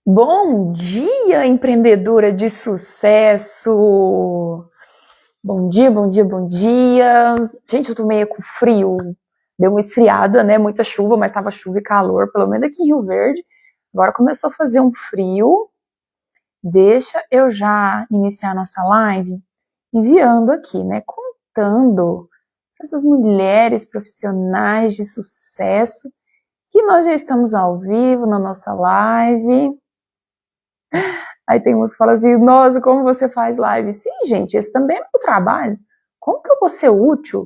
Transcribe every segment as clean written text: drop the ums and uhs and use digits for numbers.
Bom dia, empreendedora de sucesso! Bom dia, bom dia, bom dia! Gente, eu tô meio com frio. Deu uma esfriada, né? Muita chuva, mas tava chuva e calor, pelo menos aqui em Rio Verde. Agora começou a fazer um frio. Deixa eu já iniciar a nossa live enviando aqui, né? Contando essas mulheres profissionais de sucesso que nós já estamos ao vivo na nossa live. Aí tem uns que falam assim, nossa, como você faz live? Sim, gente, esse também é meu trabalho. Como que eu vou ser útil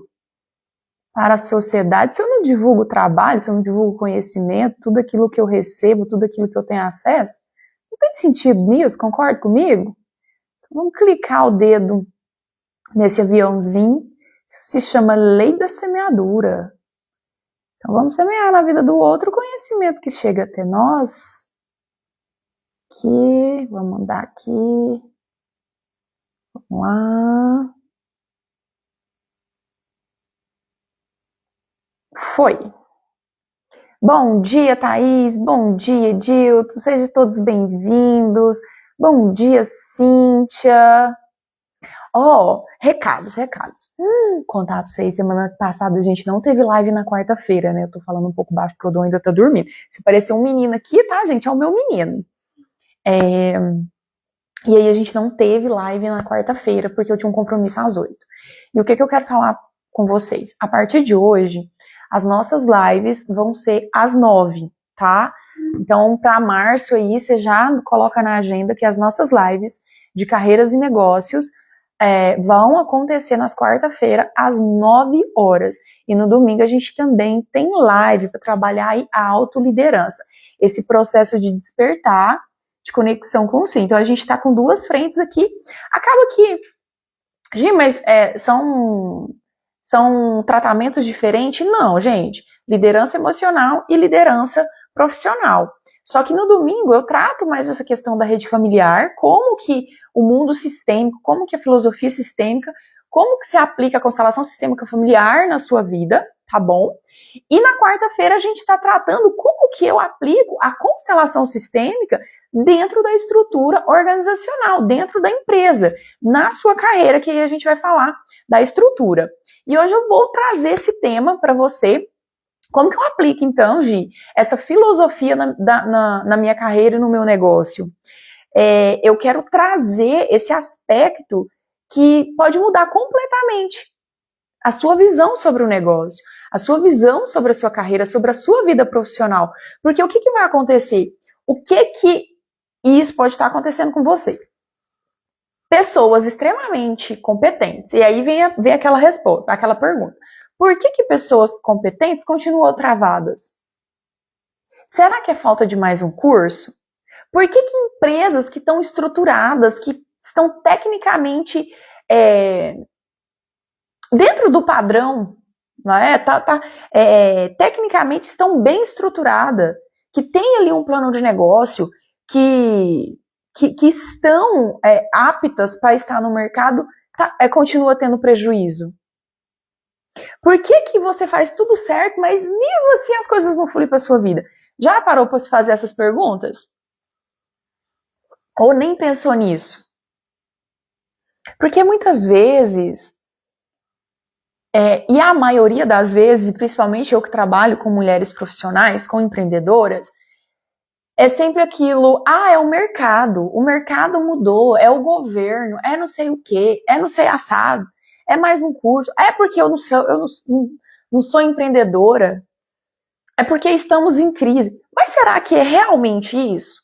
para a sociedade se eu não divulgo trabalho, se eu não divulgo conhecimento, tudo aquilo que eu recebo, tudo aquilo que eu tenho acesso? Não tem sentido nisso, concorda comigo? Então, vamos clicar o dedo nesse aviãozinho, isso se chama lei da semeadura. Então vamos semear na vida do outro o conhecimento que chega até nós. Aqui, vamos mandar aqui. Vamos lá. Foi. Bom dia, Thaís. Bom dia, Edilton. Sejam todos bem-vindos. Bom dia, Cíntia. Recados. Contar pra vocês, semana passada a gente não teve live na quarta-feira, né? Eu tô falando um pouco baixo porque o Dom ainda tá dormindo. Se parecer um menino aqui, tá, gente? É o meu menino. E aí a gente não teve live na quarta-feira porque eu tinha um compromisso às 8. E o que eu quero falar com vocês? A partir de hoje, as nossas lives vão ser às 9, tá? Então, para março aí, você já coloca na agenda que as nossas lives de carreiras e negócios vão acontecer nas quarta-feiras às 9 horas. E no domingo a gente também tem live para trabalhar aí a autoliderança. Esse processo de despertar, de conexão com o si. Então a gente está com duas frentes aqui. Acaba que, Gi, mas são tratamentos diferentes? Não, gente. Liderança emocional e liderança profissional. Só que no domingo eu trato mais essa questão da rede familiar, como que o mundo sistêmico, como que a filosofia sistêmica, como que se aplica a constelação sistêmica familiar na sua vida, tá bom? E na quarta-feira a gente está tratando como que eu aplico a constelação sistêmica dentro da estrutura organizacional, dentro da empresa, na sua carreira, que aí a gente vai falar da estrutura. E hoje eu vou trazer esse tema para você. Como que eu aplico, então, Gi, essa filosofia na minha carreira e no meu negócio? Eu quero trazer esse aspecto que pode mudar completamente a sua visão sobre o negócio, a sua visão sobre a sua carreira, sobre a sua vida profissional. Porque o que vai acontecer? E isso pode estar acontecendo com você. Pessoas extremamente competentes. E aí vem aquela resposta, aquela pergunta. Por que pessoas competentes continuam travadas? Será que é falta de mais um curso? Por que empresas que estão estruturadas, que estão tecnicamente dentro do padrão, não é? Tecnicamente estão bem estruturadas, que tem ali um plano de negócio, que estão aptas para estar no mercado, continua tendo prejuízo. Por que você faz tudo certo, mas mesmo assim as coisas não fluem para a sua vida? Já parou para se fazer essas perguntas? Ou nem pensou nisso? Porque muitas vezes, e a maioria das vezes, principalmente eu que trabalho com mulheres profissionais, com empreendedoras, é sempre aquilo, é o mercado mudou, é o governo, é não sei o quê, é não sei assado, é mais um curso, é porque eu não sou empreendedora, é porque estamos em crise. Mas será que é realmente isso?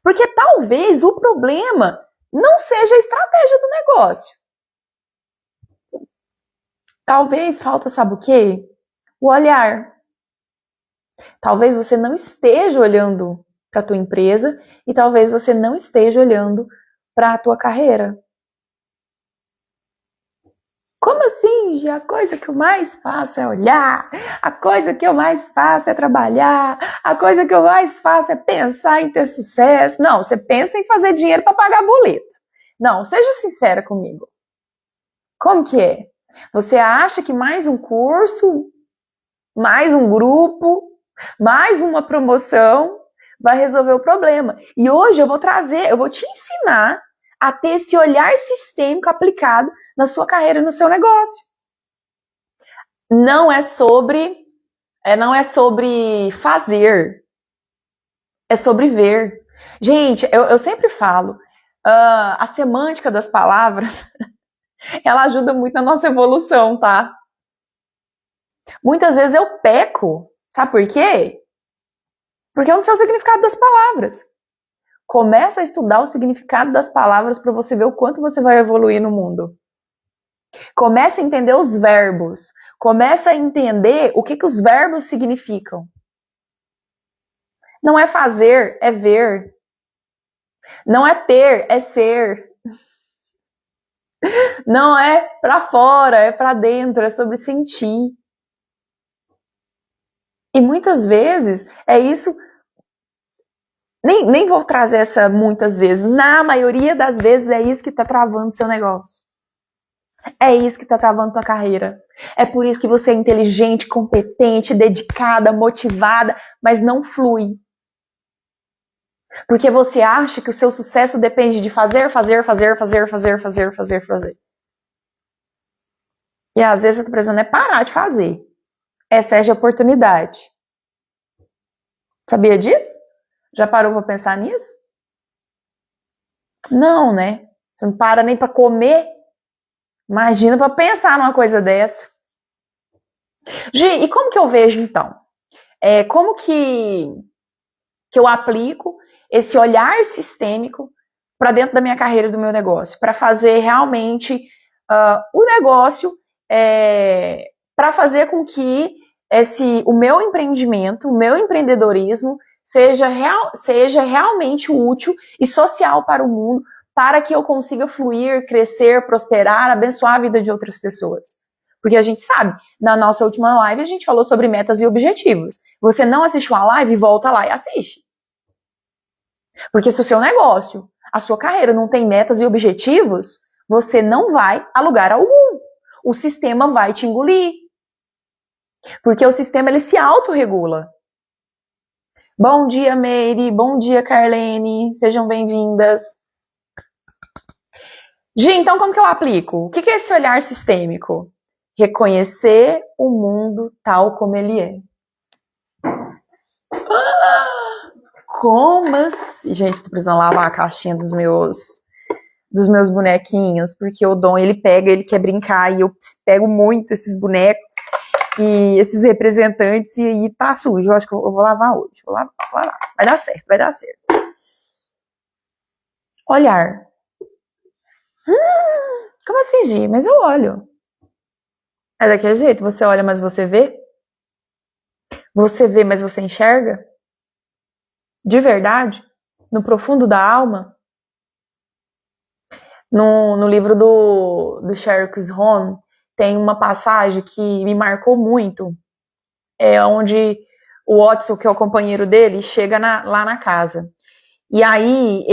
Porque talvez o problema não seja a estratégia do negócio. Talvez falta, sabe o quê? O olhar. Talvez você não esteja olhando para a tua empresa e talvez você não esteja olhando para a tua carreira. Como assim? A coisa que eu mais faço é olhar, a coisa que eu mais faço é trabalhar, a coisa que eu mais faço é pensar em ter sucesso. Não, você pensa em fazer dinheiro para pagar boleto. Não, seja sincera comigo. Como que é? Você acha que mais um curso, mais um grupo, mais uma promoção vai resolver o problema. E hoje eu vou te ensinar a ter esse olhar sistêmico aplicado na sua carreira e no seu negócio. Não é sobre fazer, é sobre ver. Gente, eu sempre falo, a semântica das palavras, ela ajuda muito na nossa evolução, tá? Muitas vezes eu peco, sabe por quê? Porque eu não sei o significado das palavras. Começa a estudar o significado das palavras para você ver o quanto você vai evoluir no mundo. Começa a entender os verbos. Começa a entender o que os verbos significam. Não é fazer, é ver. Não é ter, é ser. Não é para fora, é para dentro, é sobre sentir. E muitas vezes é isso. Nem vou trazer essa muitas vezes. Na maioria das vezes é isso que está travando seu negócio. É isso que está travando tua carreira. É por isso que você é inteligente, competente, dedicada, motivada, mas não flui. Porque você acha que o seu sucesso depende de fazer. E às vezes você está precisando parar de fazer. Excesso de oportunidade. Sabia disso? Já parou para pensar nisso? Não, né? Você não para nem para comer. Imagina para pensar numa coisa dessa. Gi, e como que eu vejo então? Como que eu aplico esse olhar sistêmico para dentro da minha carreira e do meu negócio? Para fazer realmente o negócio, para fazer com que o meu empreendimento, o meu empreendedorismo seja realmente útil e social para o mundo, para que eu consiga fluir, crescer, prosperar, abençoar a vida de outras pessoas. Porque a gente sabe, na nossa última live a gente falou sobre metas e objetivos. Você não assistiu a live, volta lá e assiste. Porque se o seu negócio, a sua carreira não tem metas e objetivos, você não vai a lugar algum. O sistema vai te engolir. Porque o sistema ele se autorregula. Bom dia, Meire. Bom dia, Carlene. Sejam bem-vindas. Gi, então como que eu aplico? O que é esse olhar sistêmico? Reconhecer o mundo tal como ele é. Como assim? Gente, tô precisando lavar a caixinha dos meus bonequinhos, porque o Dom, ele quer brincar, e eu pego muito esses bonecos e esses representantes, e tá sujo. Eu acho que eu vou lavar hoje. Vou lavar. Vai dar certo. Olhar. Como assim, Gi? Mas eu olho. É daquele jeito? Você olha, mas você vê? Você vê, mas você enxerga? De verdade? No profundo da alma? No livro do Sherlock Holmes, tem uma passagem que me marcou muito, onde o Watson, que é o companheiro dele, chega lá na casa. E aí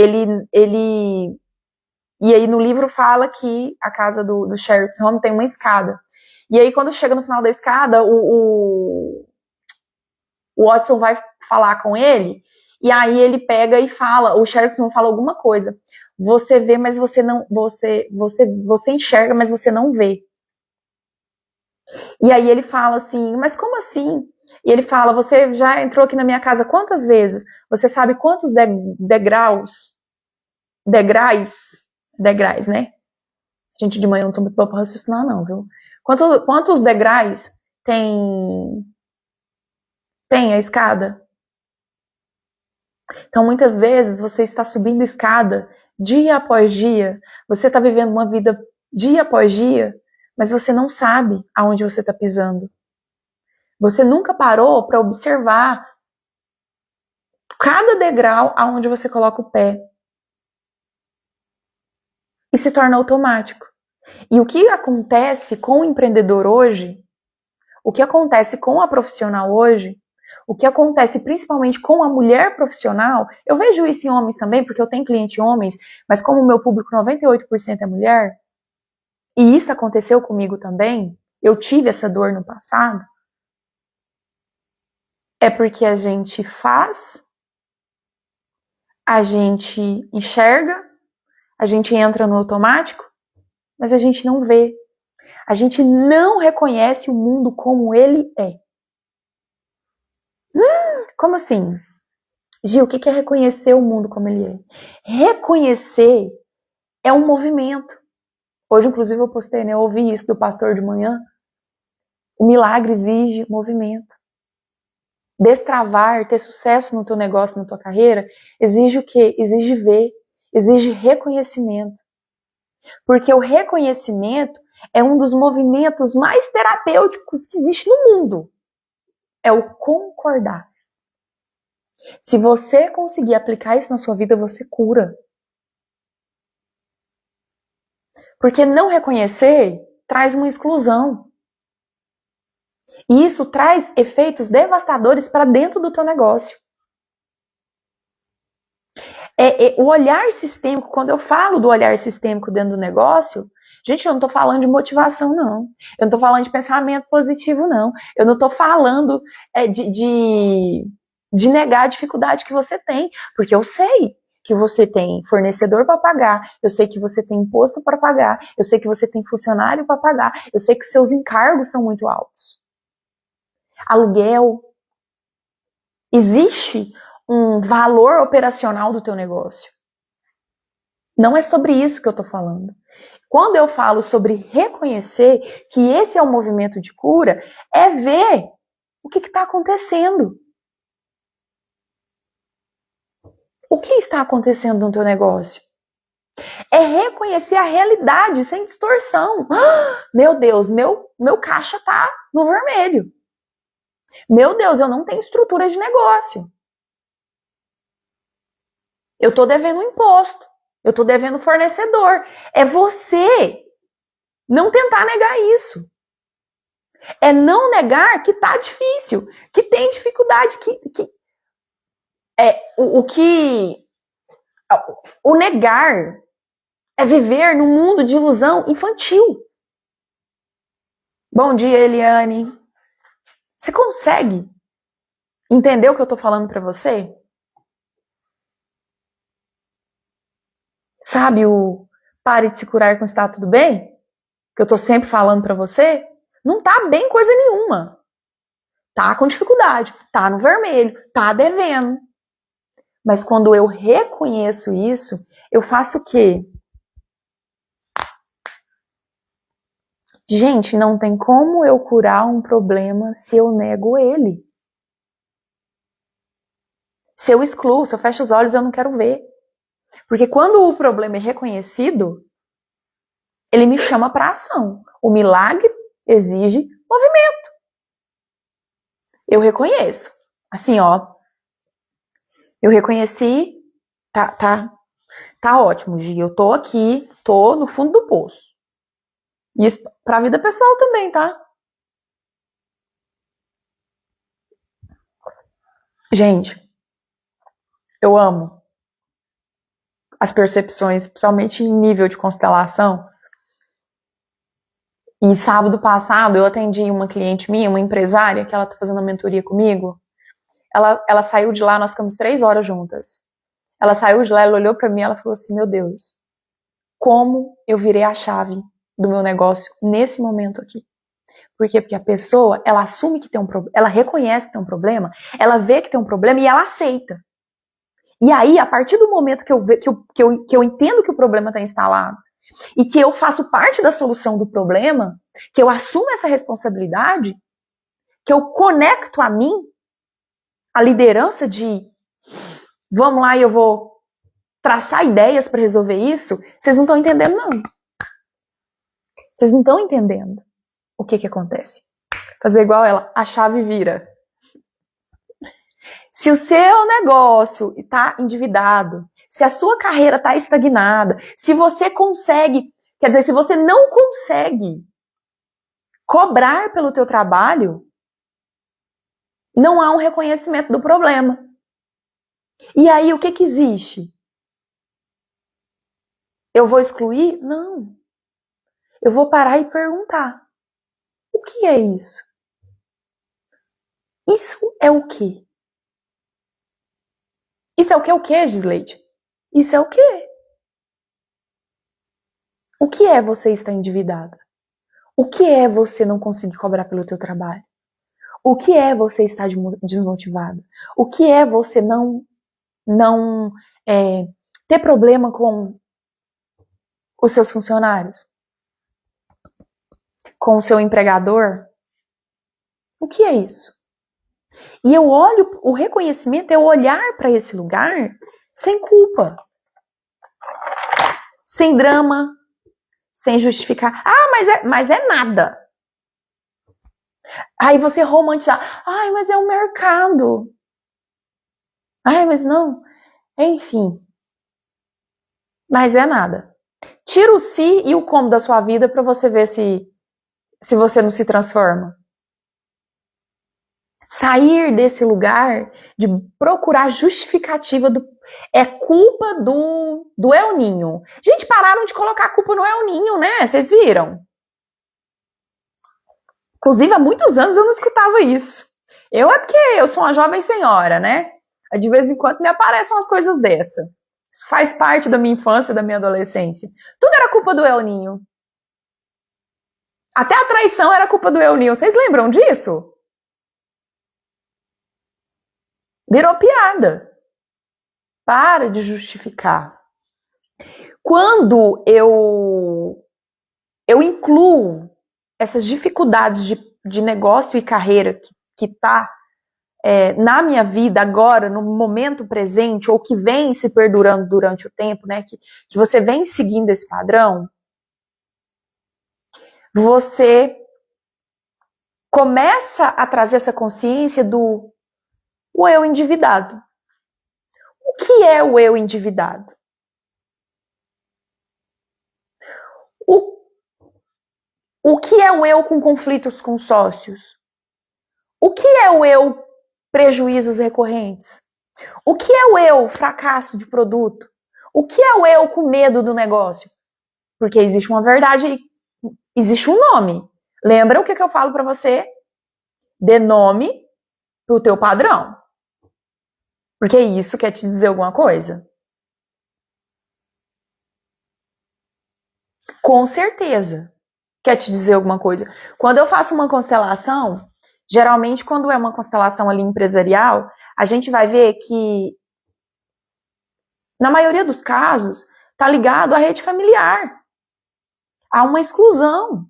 e aí no livro fala que a casa do Sherlock Holmes tem uma escada. E aí quando chega no final da escada, o Watson vai falar com ele, e aí ele pega e fala, o Sherlock Holmes fala alguma coisa. Você vê, mas você não, você enxerga, mas você não vê. E aí ele fala assim, mas como assim? E ele fala, você já entrou aqui na minha casa quantas vezes? Você sabe quantos degraus, né? Gente, de manhã eu não tô muito boa pra raciocinar não, viu? Quantos degraus tem a escada? Então, muitas vezes, você está subindo escada dia após dia, você está vivendo uma vida dia após dia, mas você não sabe aonde você está pisando. Você nunca parou para observar cada degrau aonde você coloca o pé. E se torna automático. E o que acontece com o empreendedor hoje, o que acontece com a profissional hoje, o que acontece principalmente com a mulher profissional, eu vejo isso em homens também, porque eu tenho cliente homens, mas como o meu público 98% é mulher, e isso aconteceu comigo também, eu tive essa dor no passado, é porque a gente faz A gente enxerga, a gente entra no automático, mas a gente não vê. A gente não reconhece o mundo como ele é. Como assim? Gil, o que é reconhecer o mundo como ele é? Reconhecer é um movimento. Hoje, inclusive, eu postei, né? Eu ouvi isso do pastor de manhã. O milagre exige movimento. Destravar, ter sucesso no teu negócio, na tua carreira, exige o quê? Exige ver, exige reconhecimento. Porque o reconhecimento é um dos movimentos mais terapêuticos que existe no mundo. É o concordar. Se você conseguir aplicar isso na sua vida, você cura. Porque não reconhecer traz uma exclusão. E isso traz efeitos devastadores para dentro do teu negócio. O olhar sistêmico, quando eu falo do olhar sistêmico dentro do negócio, gente, eu não estou falando de motivação, não. Eu não estou falando de pensamento positivo, não. Eu não estou falando de negar a dificuldade que você tem, porque eu sei que você tem fornecedor para pagar, eu sei que você tem imposto para pagar, eu sei que você tem funcionário para pagar, eu sei que seus encargos são muito altos. Aluguel. Existe um valor operacional do teu negócio. Não é sobre isso que eu estou falando. Quando eu falo sobre reconhecer que esse é um movimento de cura, é ver o que está acontecendo. O que está acontecendo no teu negócio? É reconhecer a realidade sem distorção. Meu Deus, meu caixa está no vermelho. Meu Deus, eu não tenho estrutura de negócio. Eu estou devendo imposto. Eu estou devendo fornecedor. É você não tentar negar isso. É não negar que tá difícil, que tem dificuldade, o negar é viver num mundo de ilusão infantil. Bom dia, Eliane. Você consegue entender o que eu tô falando para você? Sabe o pare de se curar com está tudo bem? Que eu tô sempre falando para você? Não tá bem coisa nenhuma. Tá com dificuldade, tá no vermelho, tá devendo. Mas quando eu reconheço isso, eu faço o quê? Gente, não tem como eu curar um problema se eu nego ele. Se eu excluo, se eu fecho os olhos, eu não quero ver. Porque quando o problema é reconhecido, ele me chama para ação. O milagre exige movimento. Eu reconheço. Assim, ó. Eu reconheci, tá ótimo, Gi. Eu tô aqui, tô no fundo do poço. Isso pra vida pessoal também, tá? Gente, eu amo as percepções, principalmente em nível de constelação. E sábado passado eu atendi uma cliente minha, uma empresária, que ela tá fazendo uma mentoria comigo. Ela saiu de lá, nós ficamos 3 horas juntas. Ela saiu de lá, ela olhou pra mim e ela falou assim, meu Deus, como eu virei a chave do meu negócio nesse momento aqui. Por quê? Porque a pessoa, ela assume que tem um problema, ela reconhece que tem um problema, ela vê que tem um problema e ela aceita. E aí, a partir do momento que eu entendo que o problema está instalado e que eu faço parte da solução do problema, que eu assumo essa responsabilidade, que eu conecto a mim a liderança de vamos lá e eu vou traçar ideias para resolver isso, vocês não estão entendendo, não. Vocês não estão entendendo o que acontece. Fazer igual ela, a chave vira. Se o seu negócio está endividado, se a sua carreira está estagnada, se você consegue, quer dizer, se você não consegue cobrar pelo teu trabalho, não há um reconhecimento do problema. E aí, o que existe? Eu vou excluir? Não. Eu vou parar e perguntar. O que é isso? Isso é o quê? Isso é o quê, Gisleide? Isso é o quê? O que é você estar endividada? O que é você não conseguir cobrar pelo teu trabalho? O que é você estar desmotivada? O que é você não ter problema com os seus funcionários? Com o seu empregador? O que é isso? E eu olho, o reconhecimento é olhar para esse lugar sem culpa, sem drama, sem justificar. Ah, mas é nada. Aí você romantizar. Ai, mas é o mercado. Ai, mas não. Enfim. Mas é nada. Tira o si e o como da sua vida para você ver se você não se transforma. Sair desse lugar de procurar justificativa é culpa do El Ninho. Gente, pararam de colocar a culpa no El Ninho, né? Vocês viram? Inclusive, há muitos anos eu não escutava isso. É porque eu sou uma jovem senhora, né? De vez em quando me aparecem umas coisas dessa. Isso faz parte da minha infância, da minha adolescência. Tudo era culpa do El Ninho. Até a traição era culpa do El Ninho. Vocês lembram disso? Virou piada. Para de justificar. Quando eu incluo essas dificuldades de negócio e carreira que tá na minha vida agora, no momento presente, ou que vem se perdurando durante o tempo, né? Que você vem seguindo esse padrão, você começa a trazer essa consciência do eu endividado. O que é o eu endividado? O que é o eu com conflitos com sócios? O que é o eu prejuízos recorrentes? O que é o eu fracasso de produto? O que é o eu com medo do negócio? Porque existe uma verdade, existe um nome. Lembra o que eu falo para você? Dê nome pro teu padrão. Porque isso quer te dizer alguma coisa? Com certeza quer te dizer alguma coisa. Quando eu faço uma constelação, geralmente quando é uma constelação ali empresarial, a gente vai ver que, na maioria dos casos, está ligado à rede familiar. Há uma exclusão.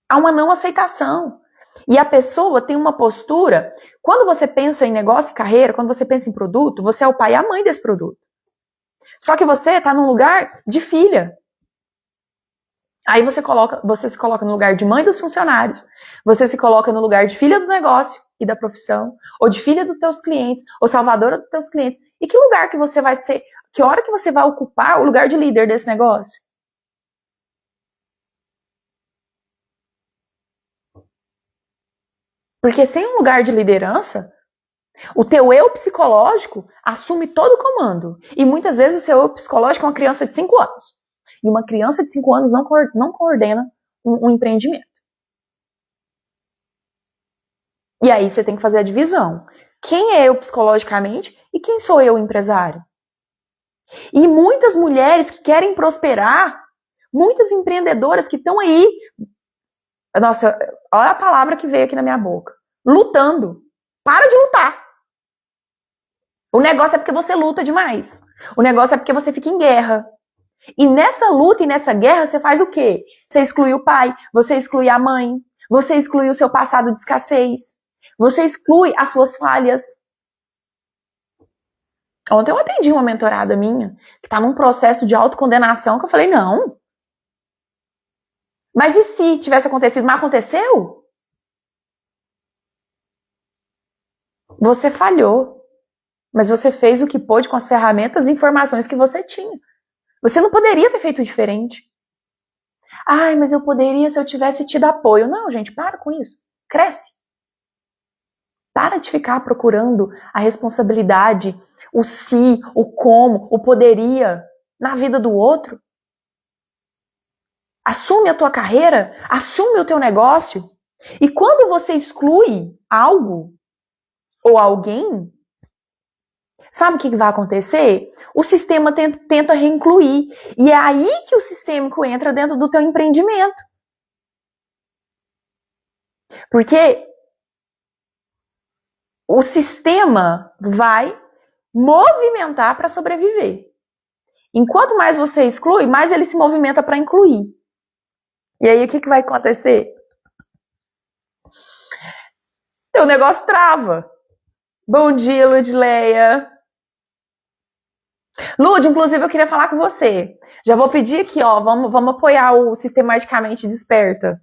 Há uma não aceitação. E a pessoa tem uma postura. Quando você pensa em negócio e carreira, quando você pensa em produto, você é o pai e a mãe desse produto. Só que você está num lugar de filha. Aí você se coloca no lugar de mãe dos funcionários, você se coloca no lugar de filha do negócio e da profissão, ou de filha dos teus clientes, ou salvadora dos teus clientes. E que lugar que você vai ser, que hora que você vai ocupar o lugar de líder desse negócio? Porque sem um lugar de liderança, o teu eu psicológico assume todo o comando. E muitas vezes o seu eu psicológico é uma criança de 5 anos. E uma criança de 5 anos não coordena um empreendimento. E aí você tem que fazer a divisão. Quem é eu psicologicamente e quem sou eu empresário? E muitas mulheres que querem prosperar, muitas empreendedoras que estão aí, nossa, olha a palavra que veio aqui na minha boca, lutando. Para de lutar. O negócio é porque você luta demais. O negócio é porque você fica em guerra. E nessa luta e nessa guerra, você faz o quê? Você exclui o pai, você exclui a mãe, você exclui o seu passado de escassez, você exclui as suas falhas. Ontem eu atendi uma mentorada minha, que está num processo de autocondenação, que eu falei, não. Mas e se tivesse acontecido? Mas aconteceu? Você falhou. Mas você fez o que pôde com as ferramentas e informações que você tinha. Você não poderia ter feito diferente. Ai, mas eu poderia se eu tivesse tido apoio. Não, gente, para com isso. Cresce. Para de ficar procurando a responsabilidade, o se, o como, o poderia na vida do outro. Assume a tua carreira, assume o teu negócio. E quando você exclui algo ou alguém, sabe o que vai acontecer? O sistema tenta reincluir. E é aí que o sistêmico entra dentro do teu empreendimento. Porque o sistema vai movimentar para sobreviver. Enquanto mais você exclui, mais ele se movimenta para incluir. E aí o que vai acontecer? Teu negócio trava. Bom dia, Ludleia. Lud, inclusive eu queria falar com você. Já vou pedir aqui, ó, vamos apoiar o Sistematicamente Desperta.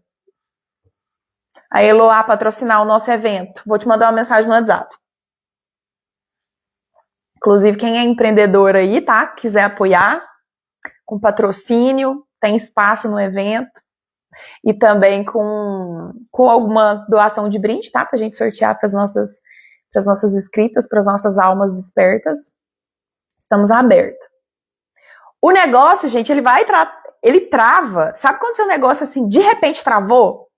A Eloá patrocinar o nosso evento. Vou te mandar uma mensagem no WhatsApp. Inclusive, quem é empreendedor aí, tá? Quiser apoiar, com patrocínio, tem espaço no evento. E também com alguma doação de brinde, tá? Pra gente sortear para as nossas inscritas, para as nossas almas despertas. Estamos abertos. O negócio, gente, ele trava. Sabe quando seu negócio, assim, de repente travou?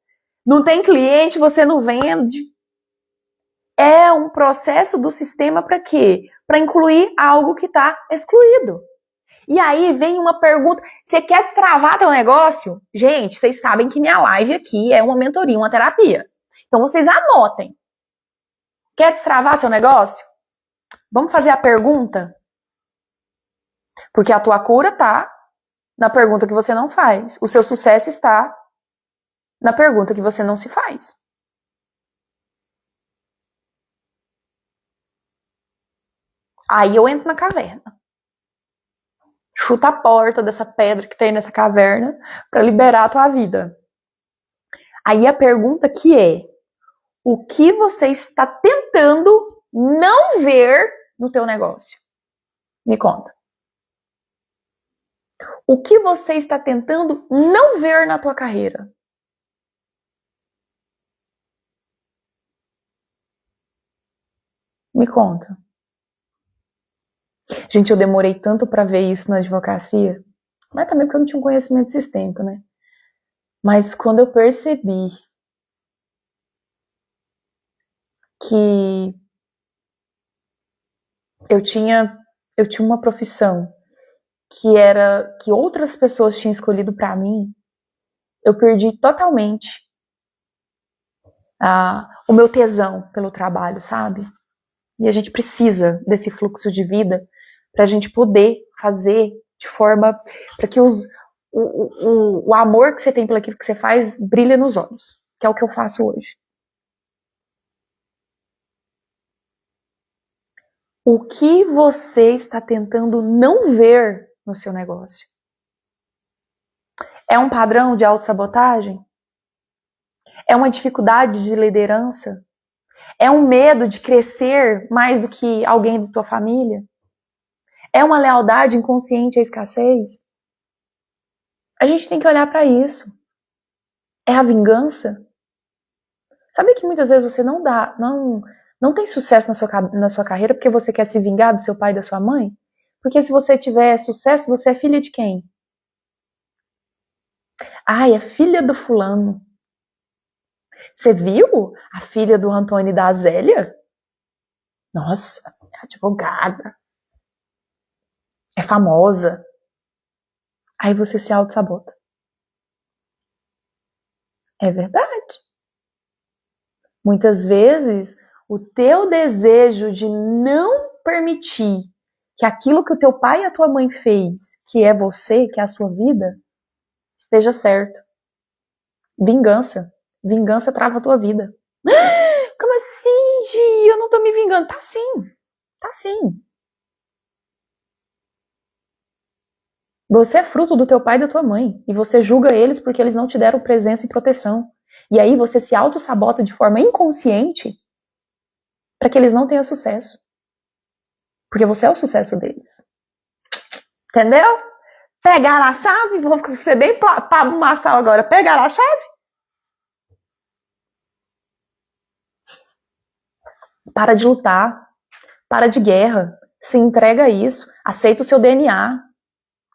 Não tem cliente, você não vende. É um processo do sistema para quê? Para incluir algo que está excluído. E aí vem uma pergunta, você quer destravar teu negócio? Gente, vocês sabem que minha live aqui é uma mentoria, uma terapia. Então vocês anotem. Quer destravar seu negócio? Vamos fazer a pergunta? Porque a tua cura tá na pergunta que você não faz. O seu sucesso está na pergunta que você não se faz. Aí eu entro na caverna. Chuta a porta dessa pedra que tem nessa caverna para liberar a tua vida. Aí a pergunta que é: o que você está tentando não ver no teu negócio? Me conta. O que você está tentando não ver na tua carreira? Me conta. Gente, eu demorei tanto para ver isso na advocacia, mas também porque eu não tinha um conhecimento sistêmico, né? Mas quando eu percebi que eu tinha uma profissão que outras pessoas tinham escolhido para mim, eu perdi totalmente o meu tesão pelo trabalho, sabe? E a gente precisa desse fluxo de vida para a gente poder fazer de forma para que o amor que você tem pelo aquilo que você faz brilhe nos olhos, que é o que eu faço hoje. O que você está tentando não ver no seu negócio? É um padrão de autossabotagem? É uma dificuldade de liderança? É um medo de crescer mais do que alguém da tua família? É uma lealdade inconsciente à escassez? A gente tem que olhar para isso. É a vingança? Sabe que muitas vezes você não tem sucesso na sua carreira porque você quer se vingar do seu pai e da sua mãe? Porque se você tiver sucesso, você é filha de quem? Ai, é filha do fulano. Você viu a filha do Antônio e da Zélia? Nossa, é advogada. É famosa. Aí você se auto-sabota. É verdade. Muitas vezes, o teu desejo de não permitir que aquilo que o teu pai e a tua mãe fez, que é você, que é a sua vida, esteja certo. Vingança. Vingança trava a tua vida. Como assim, Gi? Eu não tô me vingando. Tá sim. Tá sim. Você é fruto do teu pai e da tua mãe. E você julga eles porque eles não te deram presença e proteção. E aí você se auto-sabota de forma inconsciente para que eles não tenham sucesso. Porque você é o sucesso deles. Entendeu? Pegaram a chave? Vou ser bem Pablo Marçal agora. Pegaram a chave? Para de lutar. Para de guerra. Se entrega a isso. Aceita o seu DNA.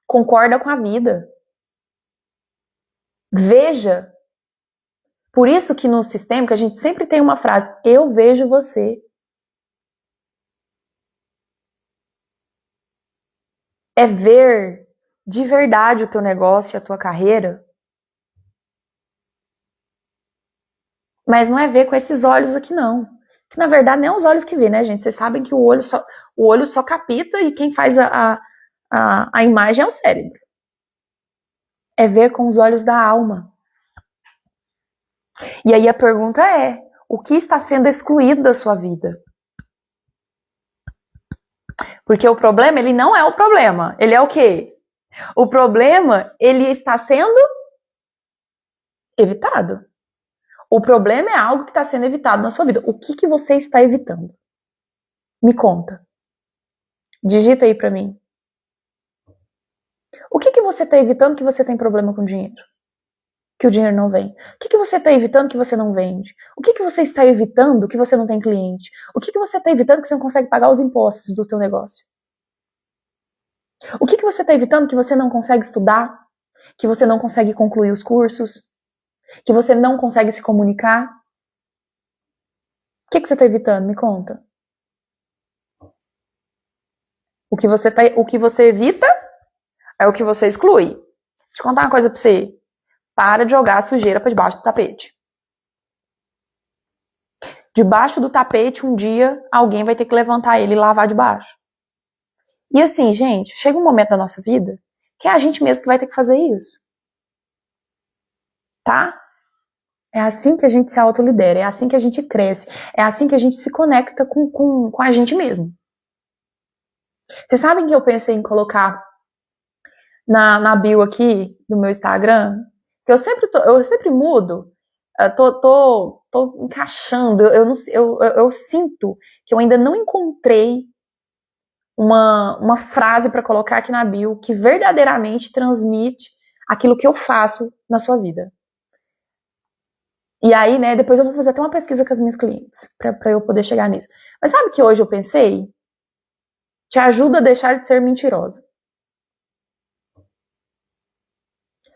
Concorda com a vida. Veja. Por isso que no sistêmico a gente sempre tem uma frase: eu vejo você. é ver de verdade o teu negócio e a tua carreira, mas não é ver com esses olhos aqui não. Que na verdade nem é os olhos que vê, né, gente? Vocês sabem que o olho só capta e quem faz a imagem é o cérebro. É ver com os olhos da alma. E aí a pergunta é, o que está sendo excluído da sua vida? Porque o problema, ele não é o problema. Ele é o quê? O problema, ele está sendo evitado. O problema é algo que está sendo evitado na sua vida. O que você está evitando? Me conta. Digita aí pra mim. O que você está evitando que você tem problema com dinheiro? Que o dinheiro não vem? O que você está evitando que você não vende? O que você está evitando que você não tem cliente? O que você está evitando que você não consegue pagar os impostos do teu negócio? O que você está evitando que você não consegue estudar? Que você não consegue concluir os cursos? Que você não consegue se comunicar? O que você está evitando? Me conta. O que você evita é o que você exclui. Deixa eu contar uma coisa pra você. Para de jogar a sujeira pra debaixo do tapete. Debaixo do tapete, um dia, alguém vai ter que levantar ele e lavar debaixo. E assim, gente, chega um momento da nossa vida que é a gente mesmo que vai ter que fazer isso. Tá? É assim que a gente se autolidera, é assim que a gente cresce, é assim que a gente se conecta com a gente mesmo. Vocês sabem que eu pensei em colocar na bio aqui do meu Instagram, que eu sempre mudo, tô encaixando, eu sinto que eu ainda não encontrei uma frase para colocar aqui na bio que verdadeiramente transmite aquilo que eu faço na sua vida. E aí, né, depois eu vou fazer até uma pesquisa com as minhas clientes, pra eu poder chegar nisso. Mas sabe que hoje eu pensei? Te ajuda a deixar de ser mentirosa.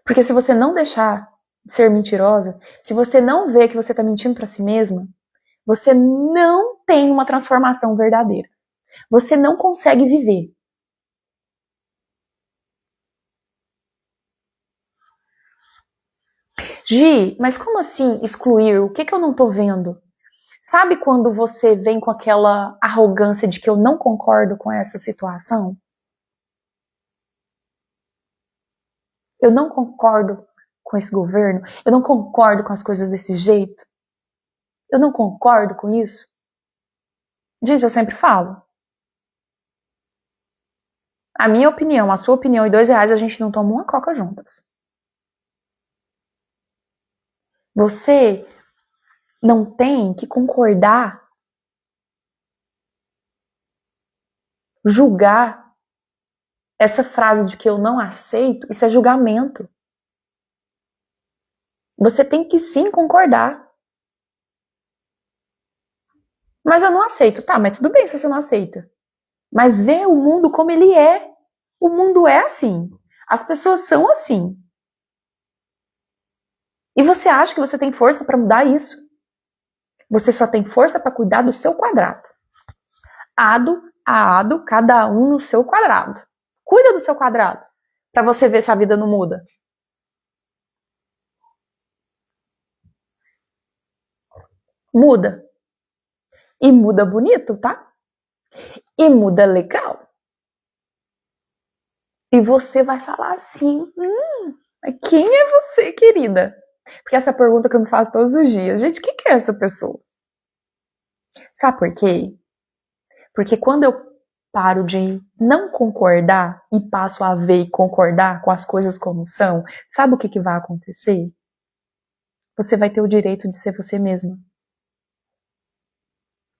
Porque se você não deixar de ser mentirosa, se você não vê que você tá mentindo pra si mesma, você não tem uma transformação verdadeira. Você não consegue viver. Gi, mas como assim excluir? O que eu não tô vendo? Sabe quando você vem com aquela arrogância de que eu não concordo com essa situação? Eu não concordo com esse governo. Eu não concordo com as coisas desse jeito. Eu não concordo com isso. Gente, eu sempre falo. A minha opinião, a sua opinião e R$2 a gente não toma uma coca juntas. Você não tem que concordar, julgar essa frase de que eu não aceito, isso é julgamento. Você tem que sim concordar. Mas eu não aceito. Tá, mas tudo bem se você não aceita. Mas vê o mundo como ele é. O mundo é assim. As pessoas são assim. E você acha que você tem força para mudar isso? Você só tem força para cuidar do seu quadrado. Ado a ado, cada um no seu quadrado. Cuida do seu quadrado, para você ver se a vida não muda. Muda. E muda bonito, tá? E muda legal. E você vai falar assim, quem é você, querida? Porque essa pergunta que eu me faço todos os dias. Gente, quem que é essa pessoa? Sabe por quê? Porque quando eu paro de não concordar e passo a ver e concordar com as coisas como são, sabe o que vai acontecer? Você vai ter o direito de ser você mesma.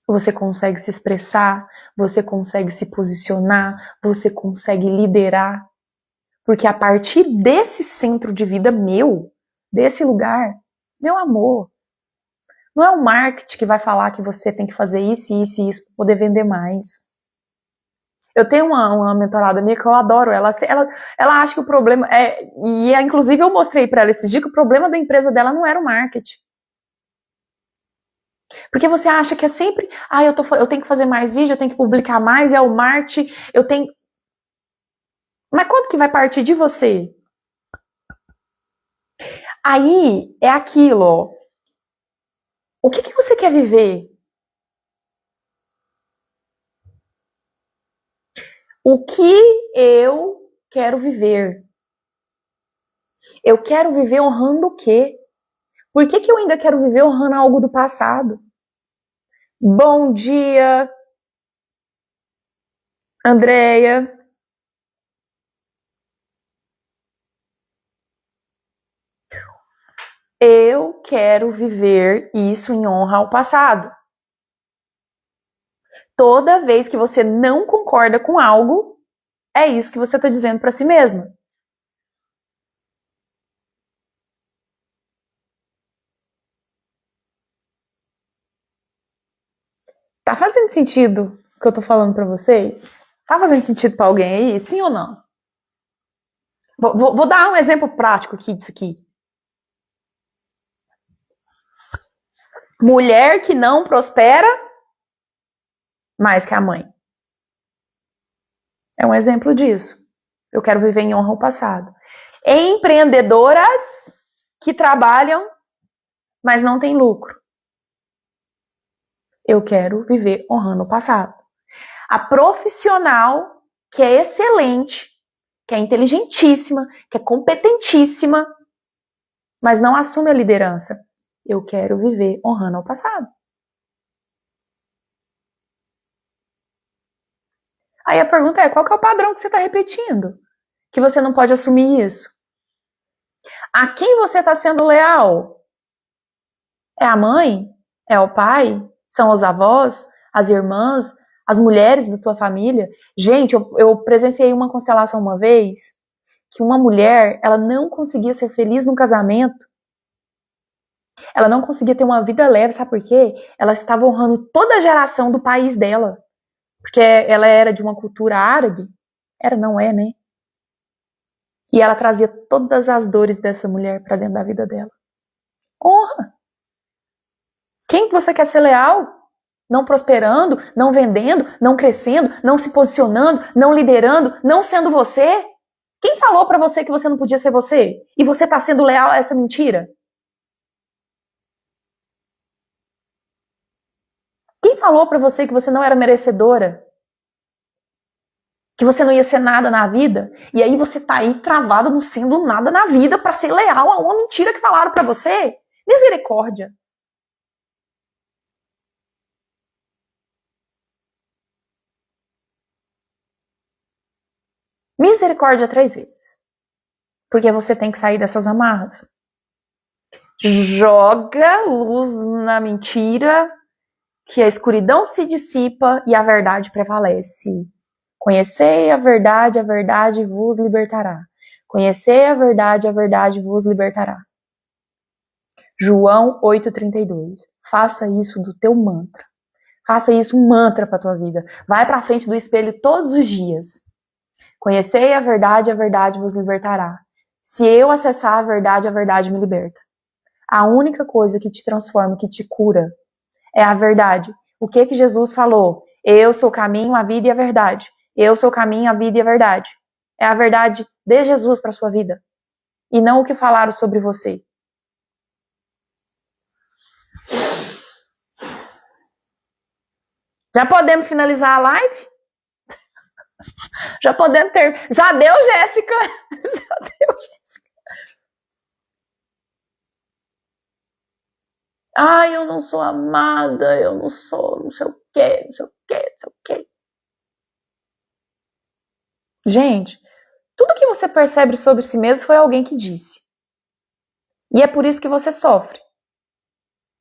Você consegue se expressar, você consegue se posicionar, você consegue liderar. Porque a partir desse centro de vida meu, desse lugar, meu amor, não é o marketing que vai falar que você tem que fazer isso, isso e isso para poder vender mais. Eu tenho uma mentorada minha que eu adoro, ela acha que o problema inclusive eu mostrei para ela esses dias que o problema da empresa dela não era o marketing. Porque você acha que é sempre, eu tenho que fazer mais vídeo, eu tenho que publicar mais, é o marketing, eu tenho... Mas quando que vai partir de você? Aí é aquilo, ó. O que você quer viver? O que eu quero viver? Eu quero viver honrando o quê? Por que eu ainda quero viver honrando algo do passado? Bom dia, Andréia. Eu quero viver isso em honra ao passado. Toda vez que você não concorda com algo, é isso que você está dizendo para si mesma. Tá fazendo sentido o que eu tô falando para vocês? Tá fazendo sentido para alguém aí? Sim ou não? Vou dar um exemplo prático aqui disso aqui. Mulher que não prospera mais que a mãe. É um exemplo disso. Eu quero viver em honra ao passado. Empreendedoras que trabalham, mas não têm lucro. Eu quero viver honrando o passado. A profissional que é excelente, que é inteligentíssima, que é competentíssima, mas não assume a liderança. Eu quero viver honrando o passado. Aí a pergunta é, qual que é o padrão que você está repetindo? Que você não pode assumir isso? A quem você está sendo leal? É a mãe? É o pai? São os avós? As irmãs? As mulheres da tua família? Gente, eu presenciei uma constelação uma vez que uma mulher, ela não conseguia ser feliz no casamento. Ela não conseguia ter uma vida leve, sabe por quê? Ela estava honrando toda a geração do país dela. Porque ela era de uma cultura árabe. Era, não é, né? E ela trazia todas as dores dessa mulher para dentro da vida dela. Honra! Quem que você quer ser leal? Não prosperando, não vendendo, não crescendo, não se posicionando, não liderando, não sendo você? Quem falou para você que você não podia ser você? E você tá sendo leal a essa mentira? Quem falou para você que você não era merecedora? Que você não ia ser nada na vida? E aí você tá aí travada não sendo nada na vida para ser leal a uma mentira que falaram para você? Misericórdia. Misericórdia 3 vezes. Porque você tem que sair dessas amarras. Joga luz na mentira, que a escuridão se dissipa e a verdade prevalece. Conhecei a verdade vos libertará. Conhecei a verdade vos libertará. João 8,32. Faça isso do teu mantra. Faça isso um mantra para tua vida. Vai para frente do espelho todos os dias. Conhecei a verdade vos libertará. Se eu acessar a verdade me liberta. A única coisa que te transforma, que te cura, é a verdade. O que Jesus falou? Eu sou o caminho, a vida e a verdade. Eu sou o caminho, a vida e a verdade. É a verdade de Jesus para sua vida. E não o que falaram sobre você. Já podemos finalizar a live? Já podemos ter. Já deu, Jéssica? Já deu, Jéssica? Ai, eu não sou amada, eu não sou, não sei o quê, não sei o quê, não sei o quê. Gente, tudo que você percebe sobre si mesmo foi alguém que disse. E é por isso que você sofre.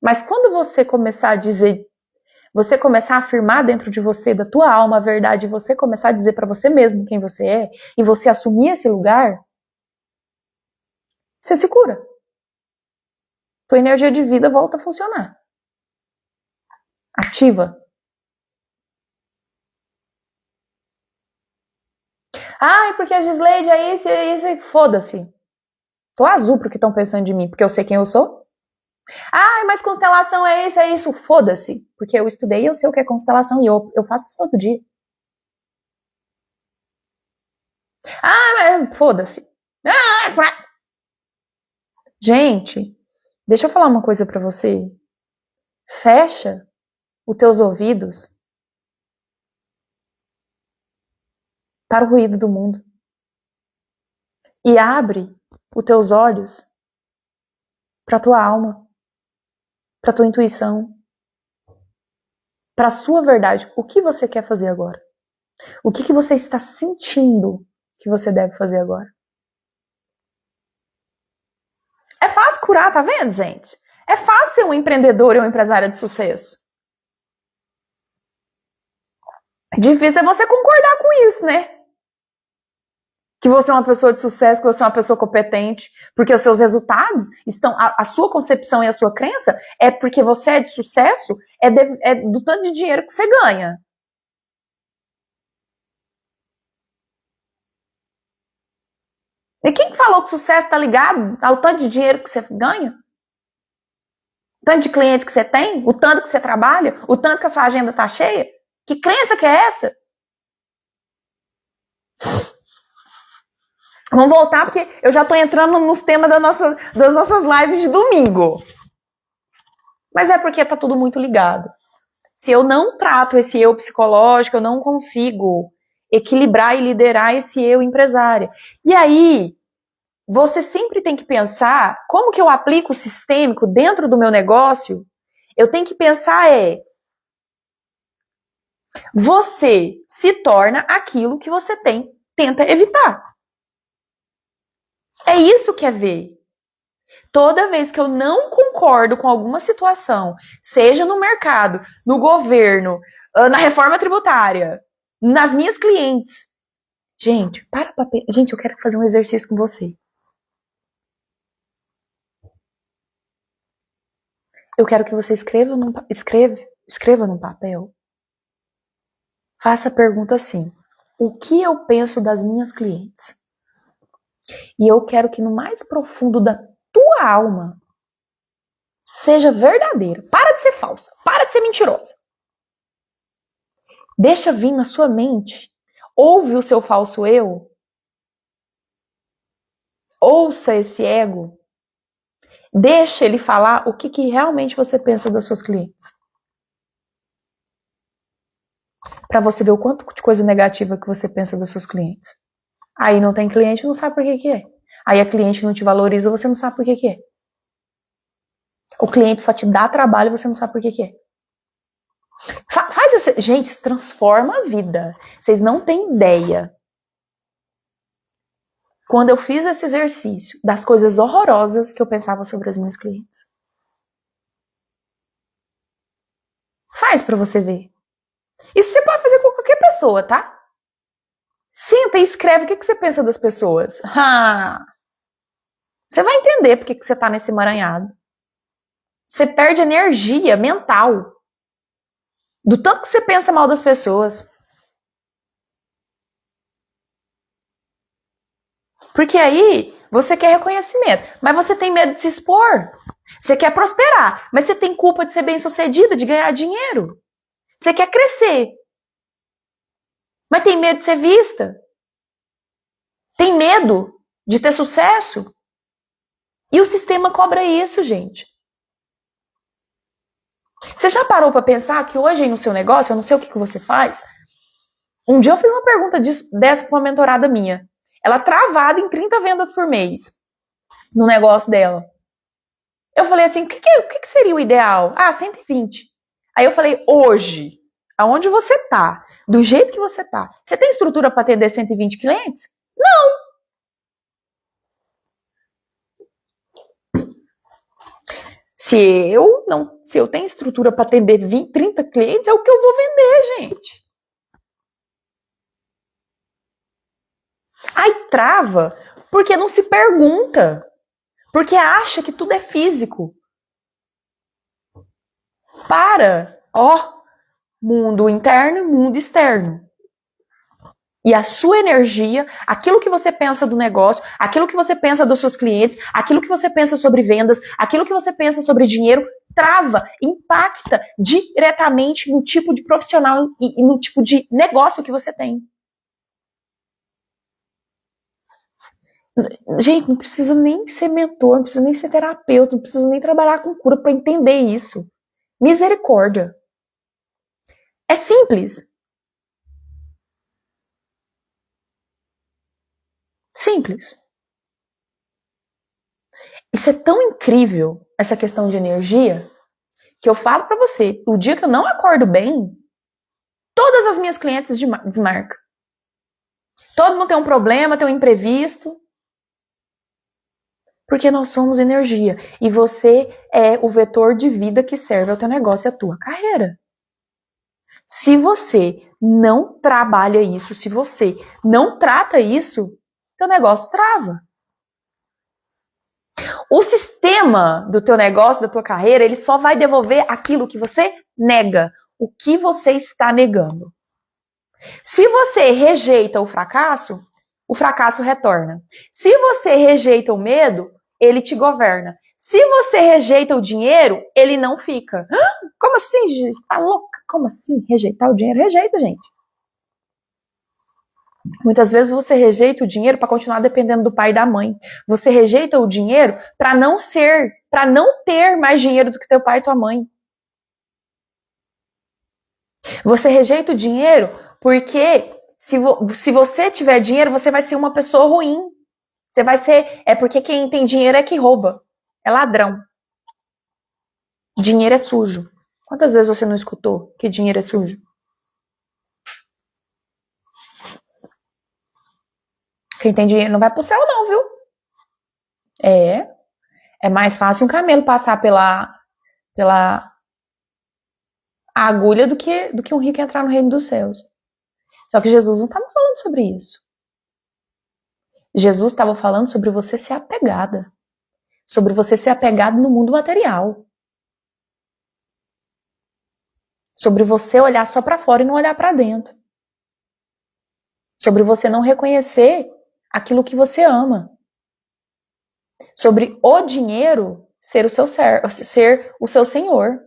Mas quando você começar a dizer, você começar a afirmar dentro de você, da tua alma, a verdade, e você começar a dizer para você mesmo quem você é, e você assumir esse lugar, você se cura. Tua energia de vida volta a funcionar. Ativa. Ai, porque a Gisleide é isso, foda-se. Tô azul pro que estão pensando de mim, porque eu sei quem eu sou. Ai, mas constelação é isso, foda-se. Porque eu estudei e eu sei o que é constelação e eu faço isso todo dia. Foda-se. Gente, deixa eu falar uma coisa pra você. Fecha os teus ouvidos para o ruído do mundo. E abre os teus olhos para a tua alma, para a tua intuição, para a sua verdade. O que você quer fazer agora? O que você está sentindo que você deve fazer agora? É fácil curar, tá vendo, gente? É fácil ser um empreendedor e um empresário de sucesso. Difícil é você concordar com isso, né? Que você é uma pessoa de sucesso, que você é uma pessoa competente, porque os seus resultados estão, a sua concepção e a sua crença é porque você é de sucesso, é do tanto de dinheiro que você ganha. E quem falou que o sucesso está ligado ao tanto de dinheiro que você ganha? O tanto de cliente que você tem? O tanto que você trabalha? O tanto que a sua agenda está cheia? Que crença que é essa? Vamos voltar, porque eu já estou entrando nos temas das nossas lives de domingo. Mas é porque está tudo muito ligado. Se eu não trato esse eu psicológico, eu não consigo equilibrar e liderar esse eu empresária. E aí, você sempre tem que pensar como que eu aplico o sistêmico dentro do meu negócio. Eu tenho que pensar você se torna aquilo que você tenta evitar. É isso que é ver. Toda vez que eu não concordo com alguma situação, seja no mercado, no governo, na reforma tributária, nas minhas clientes. Gente, gente, eu quero fazer um exercício com você. Eu quero que você escreva num papel. Faça a pergunta assim: o que eu penso das minhas clientes? E eu quero que no mais profundo da tua alma seja verdadeiro. Para de ser falsa. Para de ser mentirosa. Deixa vir na sua mente. Ouve o seu falso eu. Ouça esse ego. Deixa ele falar o que realmente você pensa das suas clientes. Para você ver o quanto de coisa negativa que você pensa dos seus clientes. Aí não tem cliente, não sabe por que é. Aí a cliente não te valoriza, você não sabe por que é. O cliente só te dá trabalho, você não sabe por que é. Faz esse... Gente, isso transforma a vida. Vocês não têm ideia. Quando eu fiz esse exercício das coisas horrorosas que eu pensava sobre as minhas clientes. Faz pra você ver. Isso você pode fazer com qualquer pessoa, tá? Senta e escreve o que você pensa das pessoas. Você vai entender por que você tá nesse emaranhado. Você perde energia mental. Do tanto que você pensa mal das pessoas. Porque aí você quer reconhecimento, mas você tem medo de se expor. Você quer prosperar, mas você tem culpa de ser bem-sucedida, de ganhar dinheiro. Você quer crescer, mas tem medo de ser vista. Tem medo de ter sucesso. E o sistema cobra isso, gente. Você já parou para pensar que hoje no seu negócio, eu não sei o que você faz, um dia eu fiz uma pergunta dessa para uma mentorada minha. Ela travada em 30 vendas por mês no negócio dela. Eu falei assim, o que seria o ideal? 120. Aí eu falei, hoje, aonde você tá, do jeito que você tá, você tem estrutura para atender 120 clientes? Não. Se eu tenho estrutura para atender 20, 30 clientes, é o que eu vou vender, gente. Aí trava, porque não se pergunta. Porque acha que tudo é físico. Mundo interno e mundo externo. E a sua energia, aquilo que você pensa do negócio, aquilo que você pensa dos seus clientes, aquilo que você pensa sobre vendas, aquilo que você pensa sobre dinheiro, trava, impacta diretamente no tipo de profissional e no tipo de negócio que você tem. Gente, não precisa nem ser mentor, não precisa nem ser terapeuta, não precisa nem trabalhar com cura para entender isso. Misericórdia. É simples. Simples. Isso é tão incrível, essa questão de energia, que eu falo pra você, o dia que eu não acordo bem, todas as minhas clientes desmarcam. Todo mundo tem um problema, tem um imprevisto. Porque nós somos energia. E você é o vetor de vida que serve ao teu negócio e à tua carreira. Se você não trabalha isso, se você não trata isso, teu negócio trava. O sistema do teu negócio, da tua carreira, ele só vai devolver aquilo que você nega. O que você está negando. Se você rejeita o fracasso retorna. Se você rejeita o medo, ele te governa. Se você rejeita o dinheiro, ele não fica. Como assim, gente? Tá louca? Como assim rejeitar o dinheiro? Rejeita, gente. Muitas vezes você rejeita o dinheiro para continuar dependendo do pai e da mãe. Você rejeita o dinheiro para não ter mais dinheiro do que teu pai e tua mãe. Você rejeita o dinheiro porque se você tiver dinheiro, você vai ser uma pessoa ruim. Você vai ser... É porque quem tem dinheiro é que rouba. É ladrão. Dinheiro é sujo. Quantas vezes você não escutou que dinheiro é sujo? Quem tem dinheiro não vai pro céu não, viu? É mais fácil um camelo passar pela agulha do que um rico entrar no reino dos céus. Só que Jesus não estava falando sobre isso. Jesus estava falando sobre você ser apegada. Sobre você ser apegado no mundo material. Sobre você olhar só para fora e não olhar para dentro. Sobre você não reconhecer aquilo que você ama. Sobre o dinheiro ser o seu senhor.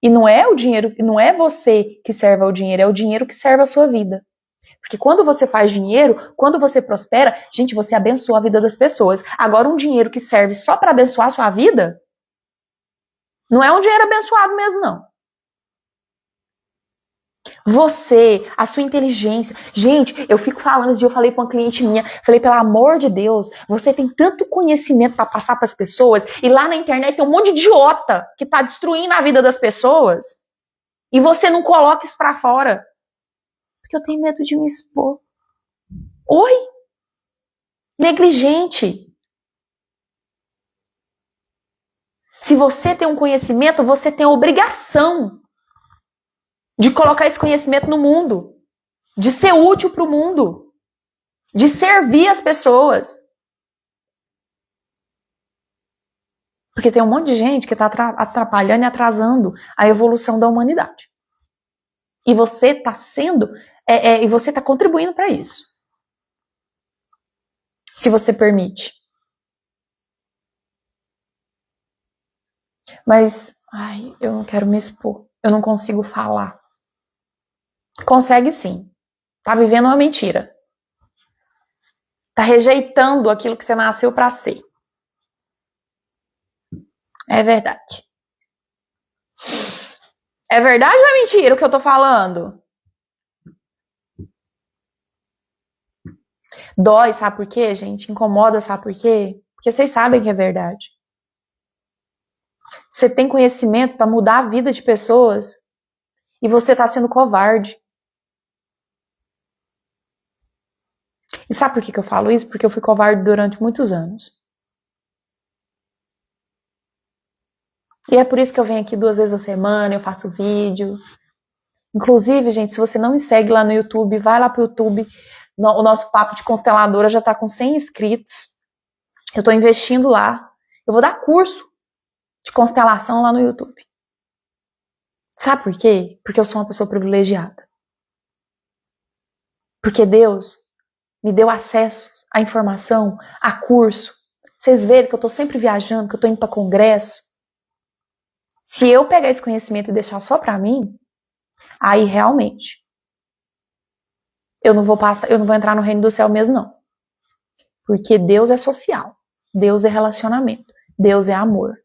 E não é o dinheiro, não é você que serve ao dinheiro, é o dinheiro que serve a sua vida. Porque quando você faz dinheiro, quando você prospera, gente, você abençoa a vida das pessoas. Agora, um dinheiro que serve só para abençoar a sua vida, não é um dinheiro abençoado mesmo, não. Você, a sua inteligência. Gente, eu fico falando, esse dia eu falei para uma cliente minha, falei, pelo amor de Deus, você tem tanto conhecimento para passar para as pessoas, e lá na internet tem um monte de idiota que tá destruindo a vida das pessoas, e você não coloca isso para fora. Porque eu tenho medo de me expor. Oi? Negligente. Se você tem um conhecimento, você tem a obrigação de colocar esse conhecimento no mundo, de ser útil para o mundo, de servir as pessoas. Porque tem um monte de gente que está atrapalhando e atrasando a evolução da humanidade. E você está e você está contribuindo para isso. Se você permite. Mas, eu não quero me expor. Eu não consigo falar. Consegue sim. Tá vivendo uma mentira. Tá rejeitando aquilo que você nasceu para ser. É verdade. É verdade ou é mentira o que eu tô falando? Dói, sabe por quê, gente? Incomoda, sabe por quê? Porque vocês sabem que é verdade. Você tem conhecimento para mudar a vida de pessoas e você tá sendo covarde. E sabe por que eu falo isso? Porque eu fui covarde durante muitos anos. E é por isso que eu venho aqui 2 vezes a semana, eu faço vídeo. Inclusive, gente, se você não me segue lá no YouTube, vai lá pro YouTube. O nosso Papo de Consteladora já tá com 100 inscritos. Eu tô investindo lá. Eu vou dar curso de constelação lá no YouTube. Sabe por quê? Porque eu sou uma pessoa privilegiada. Porque Deus me deu acesso à informação, a curso. Vocês verem que eu tô sempre viajando, que eu tô indo para congresso. Se eu pegar esse conhecimento e deixar só para mim, aí realmente eu não vou entrar no reino do céu mesmo, não. Porque Deus é social, Deus é relacionamento, Deus é amor.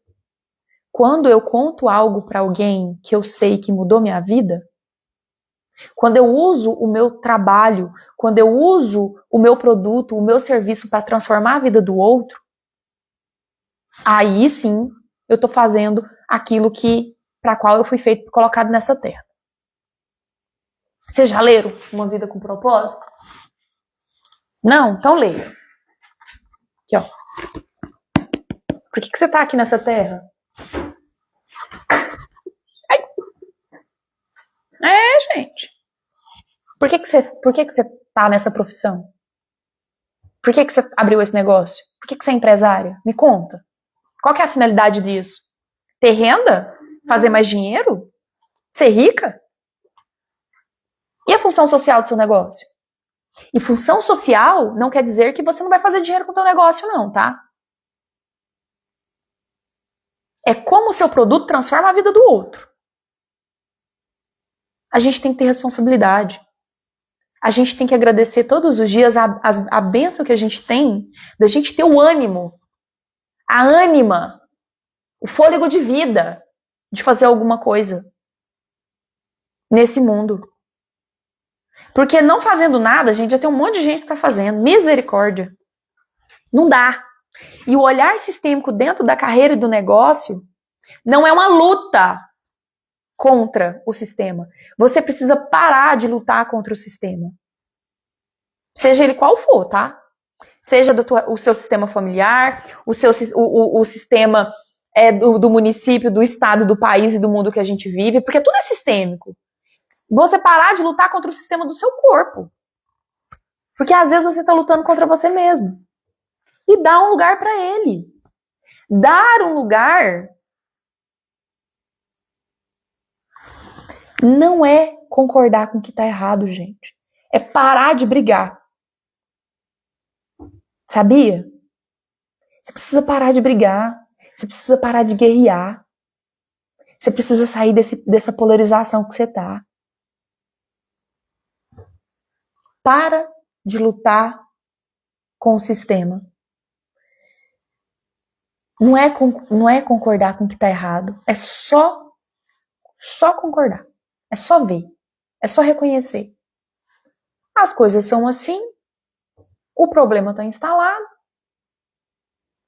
Quando eu conto algo para alguém que eu sei que mudou minha vida, quando eu uso o meu trabalho, quando eu uso o meu produto, o meu serviço para transformar a vida do outro, aí sim eu estou fazendo aquilo para qual eu fui colocado nessa terra. Vocês já leram Uma Vida com Propósito? Não? Então leia. Aqui, ó. Por que você está aqui nessa terra? Gente. Por que você tá nessa profissão? Por que você abriu esse negócio? Por que você é empresária? Me conta. Qual que é a finalidade disso? Ter renda? Fazer mais dinheiro? Ser rica? E a função social do seu negócio? E função social não quer dizer que você não vai fazer dinheiro com o seu negócio, não, tá? É como o seu produto transforma a vida do outro. A gente tem que ter responsabilidade. A gente tem que agradecer todos os dias a bênção que a gente tem, da gente ter o ânimo, a ânima, o fôlego de vida de fazer alguma coisa nesse mundo. Porque não fazendo nada, gente, já tem um monte de gente que está fazendo. Misericórdia. Não dá. E o olhar sistêmico dentro da carreira e do negócio não é uma luta contra o sistema. Você precisa parar de lutar contra o sistema. Seja ele qual for, tá? Seja o seu sistema familiar, o sistema do município, do estado, do país e do mundo que a gente vive, porque tudo é sistêmico. Você parar de lutar contra o sistema do seu corpo. Porque às vezes você está lutando contra você mesmo. E dá um lugar para ele. Dar um lugar não é concordar com o que está errado, gente. É parar de brigar. Sabia? Você precisa parar de brigar. Você precisa parar de guerrear. Você precisa sair dessa polarização que você está. Para de lutar com o sistema. Não é concordar com o que está errado. É só concordar. É só ver. É só reconhecer. As coisas são assim. O problema está instalado.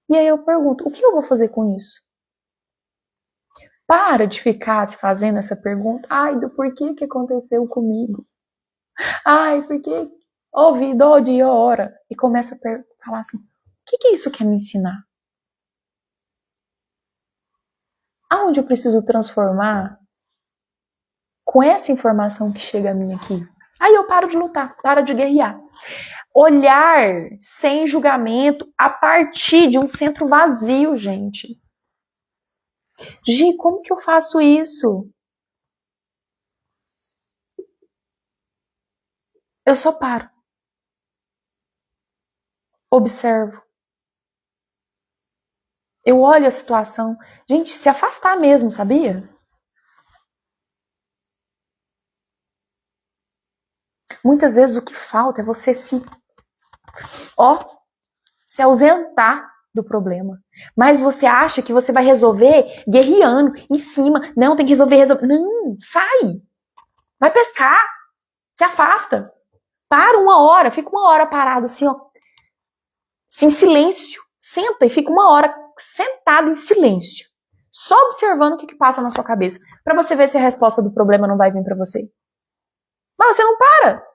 E aí eu pergunto, o que eu vou fazer com isso? Para de ficar se fazendo essa pergunta. Ai, do porquê que aconteceu comigo? Ai, porque ouvi, dó de hora. E começa a falar assim, o que isso quer me ensinar? Aonde eu preciso transformar com essa informação que chega a mim aqui? Aí eu paro de lutar, paro de guerrear. Olhar sem julgamento a partir de um centro vazio, gente. Gi, como que eu faço isso? Eu só paro. Observo. Eu olho a situação. Gente, se afastar mesmo, sabia? Muitas vezes o que falta é você se ausentar do problema. Mas você acha que você vai resolver guerreando em cima. Não, tem que resolver. Não, sai. Vai pescar. Se afasta. Para 1 hora. Fica 1 hora parado assim, ó. Em silêncio. Senta e fica 1 hora sentado em silêncio. Só observando o que passa na sua cabeça. Pra você ver se a resposta do problema não vai vir pra você. Mas você não para.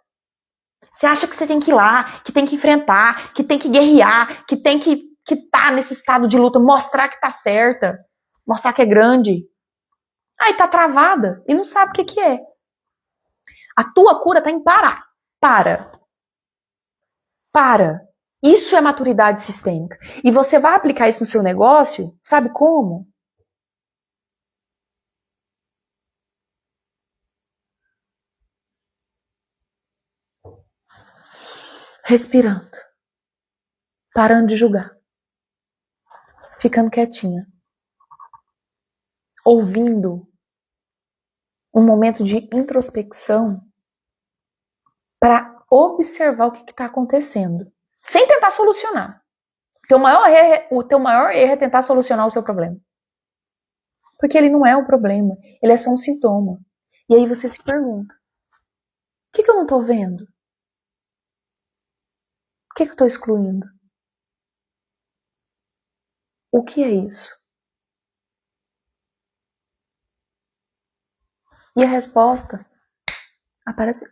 Você acha que você tem que ir lá, que tem que enfrentar, que tem que guerrear, que tem que tá nesse estado de luta, mostrar que tá certa, mostrar que é grande. Aí tá travada e não sabe o que é. A tua cura tá em parar. Para. Isso é maturidade sistêmica. E você vai aplicar isso no seu negócio, sabe como? Respirando. Parando de julgar. Ficando quietinha. Ouvindo um momento de introspecção para observar o que está acontecendo. sem tentar solucionar. O teu maior erro é tentar solucionar o seu problema. Porque ele não é um problema, ele é só um sintoma. E aí você se pergunta, o que eu não estou vendo? O que eu estou excluindo? O que é isso? E a resposta aparece.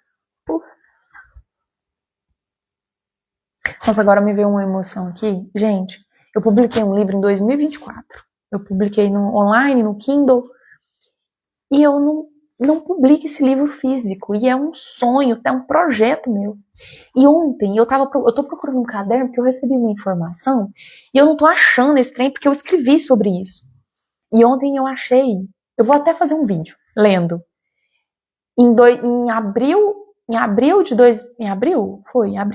Nossa, agora me veio uma emoção aqui. Gente, eu publiquei um livro em 2024. Eu publiquei online, no Kindle. E eu não publico esse livro físico. E é um sonho, é um projeto meu. E ontem eu tô procurando um caderno porque eu recebi uma informação e eu não tô achando esse trem porque eu escrevi sobre isso. E ontem eu achei. Eu vou até fazer um vídeo lendo. Em abril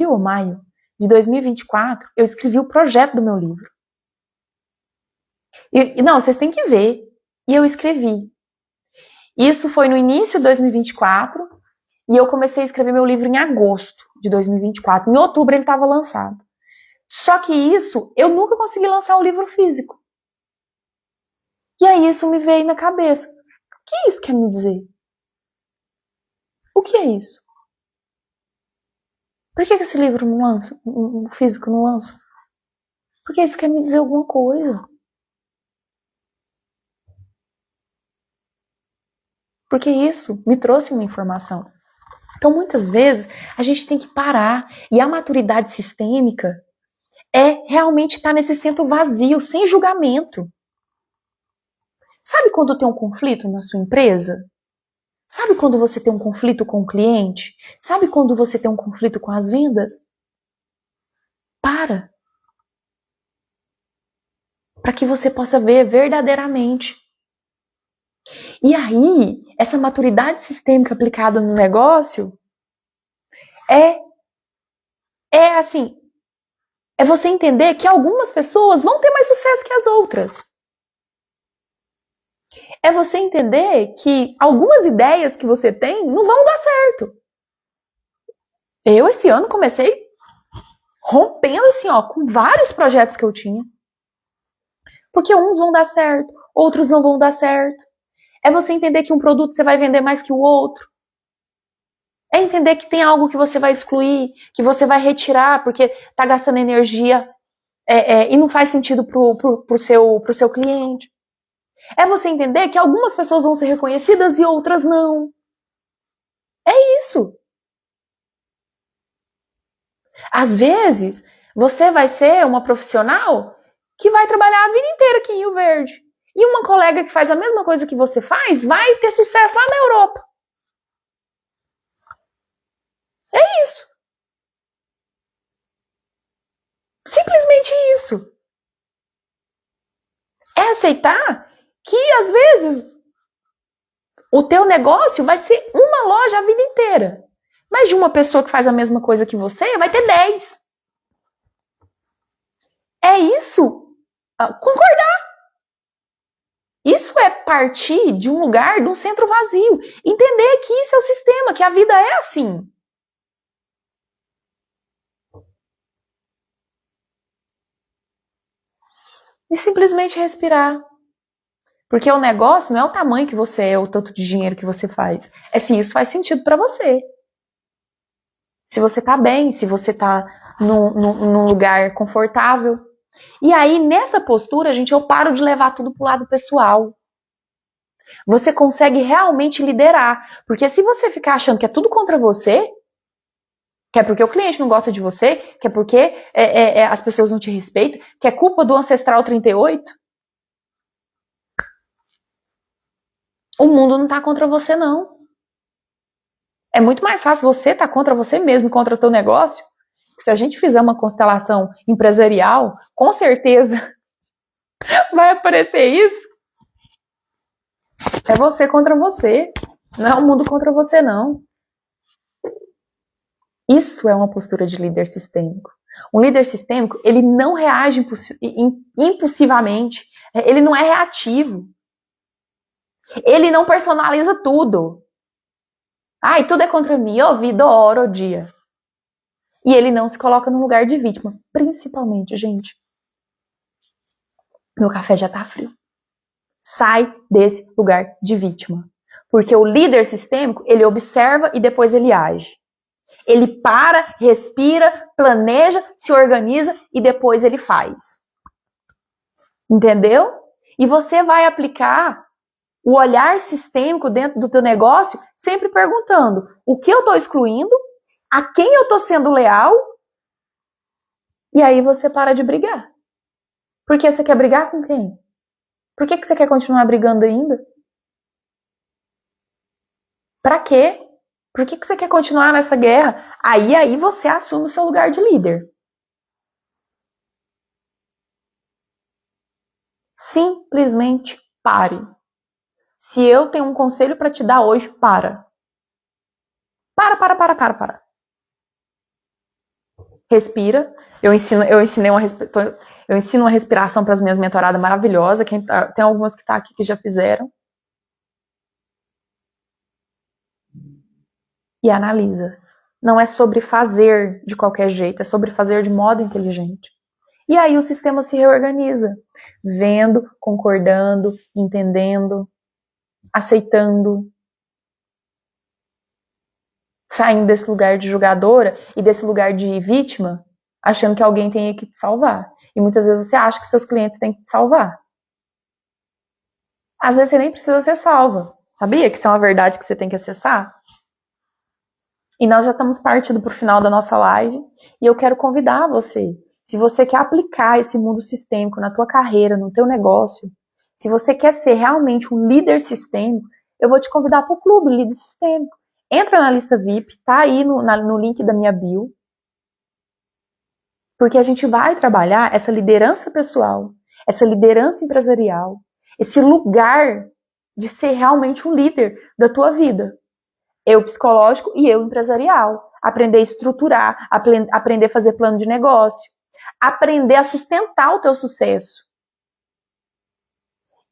ou maio de 2024, eu escrevi o projeto do meu livro. Não, vocês têm que ver. E eu escrevi. Isso foi no início de 2024 e eu comecei a escrever meu livro em agosto de 2024. Em outubro ele estava lançado. Só que isso, eu nunca consegui lançar o livro físico. E aí isso me veio na cabeça. O que isso quer me dizer? O que é isso? Por que esse livro não lança? O físico não lança? Porque isso quer me dizer alguma coisa. Porque isso me trouxe uma informação. Então, muitas vezes, a gente tem que parar. E a maturidade sistêmica é realmente estar nesse centro vazio, sem julgamento. Sabe quando tem um conflito na sua empresa? Sabe quando você tem um conflito com o cliente? Sabe quando você tem um conflito com as vendas? Para que você possa ver verdadeiramente. E aí, essa maturidade sistêmica aplicada no negócio é assim, é você entender que algumas pessoas vão ter mais sucesso que as outras. É você entender que algumas ideias que você tem não vão dar certo. Eu, esse ano, comecei rompendo assim, ó, com vários projetos que eu tinha. Porque uns vão dar certo, outros não vão dar certo. É você entender que um produto você vai vender mais que o outro. É entender que tem algo que você vai excluir, que você vai retirar, porque tá gastando energia e não faz sentido pro seu cliente. É você entender que algumas pessoas vão ser reconhecidas e outras não. É isso. Às vezes, você vai ser uma profissional que vai trabalhar a vida inteira aqui em Rio Verde. E uma colega que faz a mesma coisa que você faz vai ter sucesso lá na Europa. É isso. Simplesmente isso. É aceitar que, às vezes, o teu negócio vai ser uma loja a vida inteira. Mas de uma pessoa que faz a mesma coisa que você, vai ter 10. É isso. Concordar. Isso é partir de um lugar, de um centro vazio. Entender que isso é o sistema, que a vida é assim. E simplesmente respirar. Porque o negócio não é o tamanho que você é, o tanto de dinheiro que você faz. É se isso faz sentido para você. Se você tá bem, se você tá num lugar confortável. E aí, nessa postura, gente, eu paro de levar tudo pro lado pessoal. Você consegue realmente liderar. Porque se você ficar achando que é tudo contra você, que é porque o cliente não gosta de você, que é porque as pessoas não te respeitam, que é culpa do Ancestral 38, o mundo não tá contra você, não. É muito mais fácil você estar contra você mesmo, contra o seu negócio. Se a gente fizer uma constelação empresarial, com certeza vai aparecer isso. É você contra você. Não é o mundo contra você, não. Isso é uma postura de líder sistêmico. Um líder sistêmico, ele não reage impulsivamente. Ele não é reativo. Ele não personaliza tudo. Ai, tudo é contra mim. Ô vida, hora, ô dia. E ele não se coloca no lugar de vítima. Principalmente, gente. Meu café já tá frio. Sai desse lugar de vítima. Porque o líder sistêmico, ele observa e depois ele age. Ele para, respira, planeja, se organiza e depois ele faz. Entendeu? E você vai aplicar o olhar sistêmico dentro do teu negócio, sempre perguntando o que eu estou excluindo, a quem eu estou sendo leal, e aí você para de brigar. Por que você quer brigar com quem? Por que você quer continuar brigando ainda? Pra quê? Por que você quer continuar nessa guerra? Aí você assume o seu lugar de líder. Simplesmente pare. Se eu tenho um conselho para te dar hoje, para. Para. Respira. Eu ensino uma respiração para as minhas mentoradas maravilhosas. Tem algumas que estão aqui que já fizeram. E analisa. Não é sobre fazer de qualquer jeito, é sobre fazer de modo inteligente. E aí o sistema se reorganiza, vendo, concordando, entendendo, aceitando, saindo desse lugar de julgadora e desse lugar de vítima, achando que alguém tem que te salvar. E muitas vezes você acha que seus clientes têm que te salvar. Às vezes você nem precisa ser salva. Sabia que isso é uma verdade que você tem que acessar? E nós já estamos partindo para o final da nossa live e eu quero convidar você. Se você quer aplicar esse mundo sistêmico na tua carreira, no teu negócio, se você quer ser realmente um líder sistêmico, eu vou te convidar para o clube Líder Sistêmico. Entra na lista VIP, tá aí no link da minha bio, porque a gente vai trabalhar essa liderança pessoal, essa liderança empresarial, esse lugar de ser realmente um líder da tua vida. Eu psicológico e eu empresarial. Aprender a estruturar, aprender a fazer plano de negócio, aprender a sustentar o teu sucesso.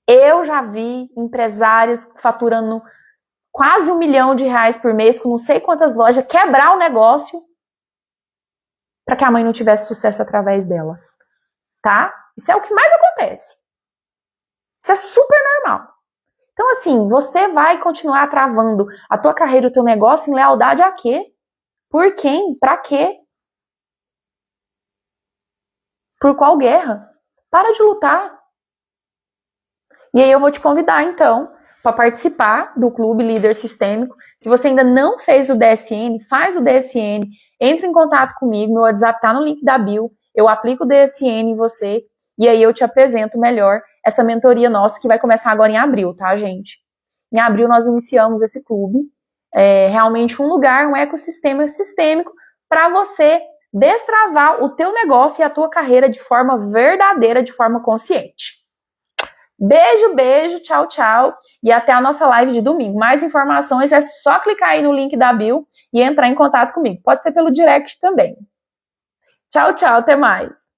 Eu já vi empresários faturando quase R$1 milhão por mês, com não sei quantas lojas, quebrar o negócio para que a mãe não tivesse sucesso através dela. Tá? Isso é o que mais acontece. Isso é super normal. Então, assim, você vai continuar travando a tua carreira, o teu negócio em lealdade a quê? Por quem? Pra quê? Por qual guerra? Para de lutar. E aí eu vou te convidar, então, para participar do Clube Líder Sistêmico. Se você ainda não fez o DSN, faz o DSN, entre em contato comigo, meu WhatsApp tá no link da bio, eu aplico o DSN em você, e aí eu te apresento melhor essa mentoria nossa, que vai começar agora em abril, tá, gente? Em abril nós iniciamos esse clube, realmente um lugar, um ecossistema sistêmico para você destravar o teu negócio e a tua carreira de forma verdadeira, de forma consciente. Beijo, tchau, tchau, e até a nossa live de domingo. Mais informações é só clicar aí no link da bio e entrar em contato comigo. Pode ser pelo direct também. Tchau, até mais.